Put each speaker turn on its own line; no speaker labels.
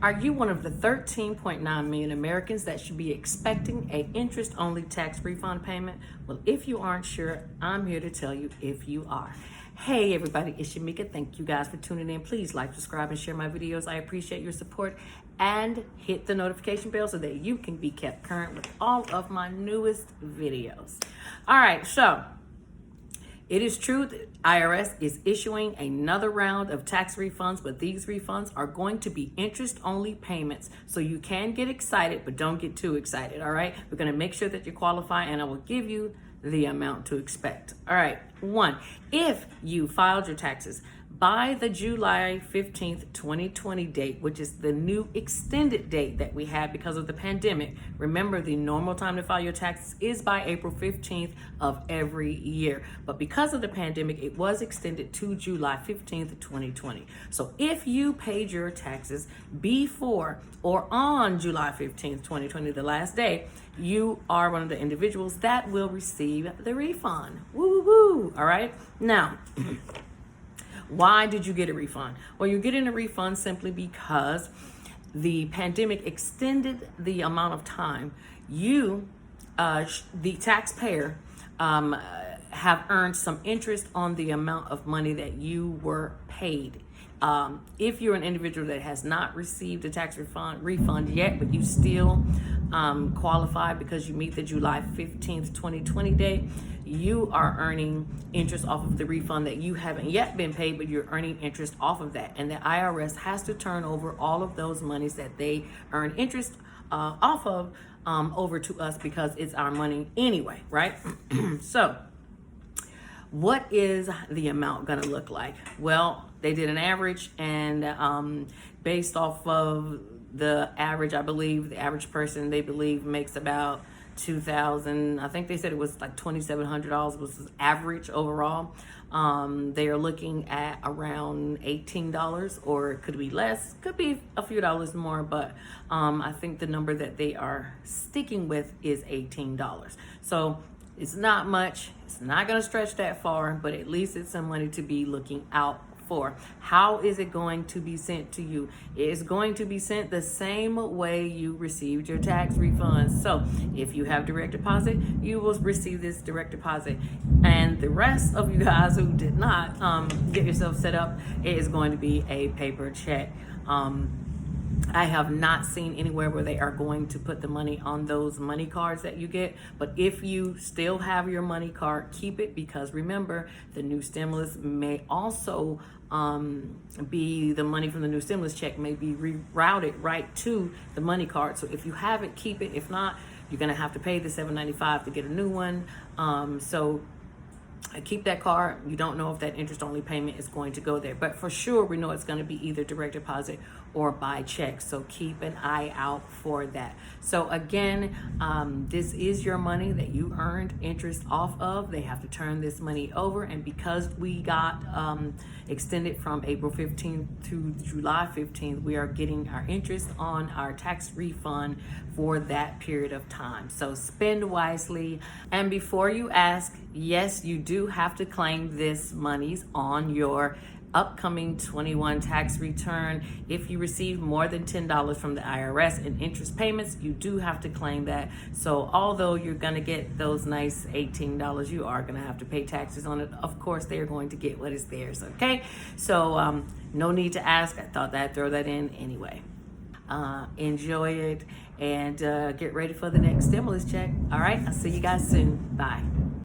Are you one of the 13.9 million Americans that should be expecting a interest-only tax refund payment? Well, if you aren't sure, I'm here to tell you if you are. Hey everybody, it's Shamika. Thank you guys for tuning in. Please like, subscribe, and share my videos. I appreciate your support. And hit the notification bell so that you can be kept current with all of my newest videos. All right, so it is true that IRS is issuing another round of tax refunds, but these refunds are going to be interest-only payments. So you can get excited, but don't get too excited, all right? We're gonna make sure that you qualify, and I will give you the amount to expect. All right, 1, if you filed your taxes by the July 15th, 2020 date, which is the new extended date that we had because of the pandemic. Remember, the normal time to file your taxes is by April 15th of every year. But because of the pandemic, it was extended to July 15th, 2020. So if you paid your taxes before or on July 15th, 2020, the last day, you are one of the individuals that will receive the refund. Woo, woo, woo. All right. Now, why did you get a refund? Well, you're getting a refund simply because the pandemic extended the amount of time you, the taxpayer, have earned some interest on the amount of money that you were paid. If you're an individual that has not received a tax refund yet, but you still qualify because you meet the July 15th, 2020 date, you are earning interest off of the refund that you haven't yet been paid, but you're earning interest off of that. And the IRS has to turn over all of those monies that they earn interest off of over to us because it's our money anyway, right? So what is the amount gonna look like? Well, they did an average, and based off of the average, I believe the average person, they believe, makes about $2,000. I think they said it was like $2,700 was average overall. They are looking at around $18, or it could be less, could be a few dollars more, but I think the number that they are sticking with is $18. So it's not much. It's not going to stretch that far, but at least it's some money to be looking out for. How is it going to be sent to you? It is going to be sent the same way you received your tax refunds. So if you have direct deposit, you will receive this direct deposit. And the rest of you guys who did not get yourself set up, it is going to be a paper check. I have not seen anywhere where they are going to put the money on those money cards that you get. But if you still have your money card, keep it, because remember, the new stimulus may also be the money from the new stimulus check may be rerouted right to the money card. So if you have it, keep it. If not, you're going to have to pay the $7.95 to get a new one. So keep that card. You don't know if that interest-only payment is going to go there, but for sure we know it's going to be either direct deposit or by check. So keep an eye out for that. So again, this is your money that you earned interest off of. They have to turn this money over, and because we got extended from April 15th to July 15th, we are getting our interest on our tax refund for that period of time. So spend wisely. And before you ask, yes, you do have to claim this monies on your upcoming 21 tax return. If you receive more than $10 from the IRS in interest payments, you do have to claim that. So although you're gonna get those nice $18, you are gonna have to pay taxes on it. Of course, they're going to get what is theirs, okay? So no need to ask. I thought I'd throw that in anyway. Enjoy it, and get ready for the next stimulus check. All right, I'll see you guys soon. Bye.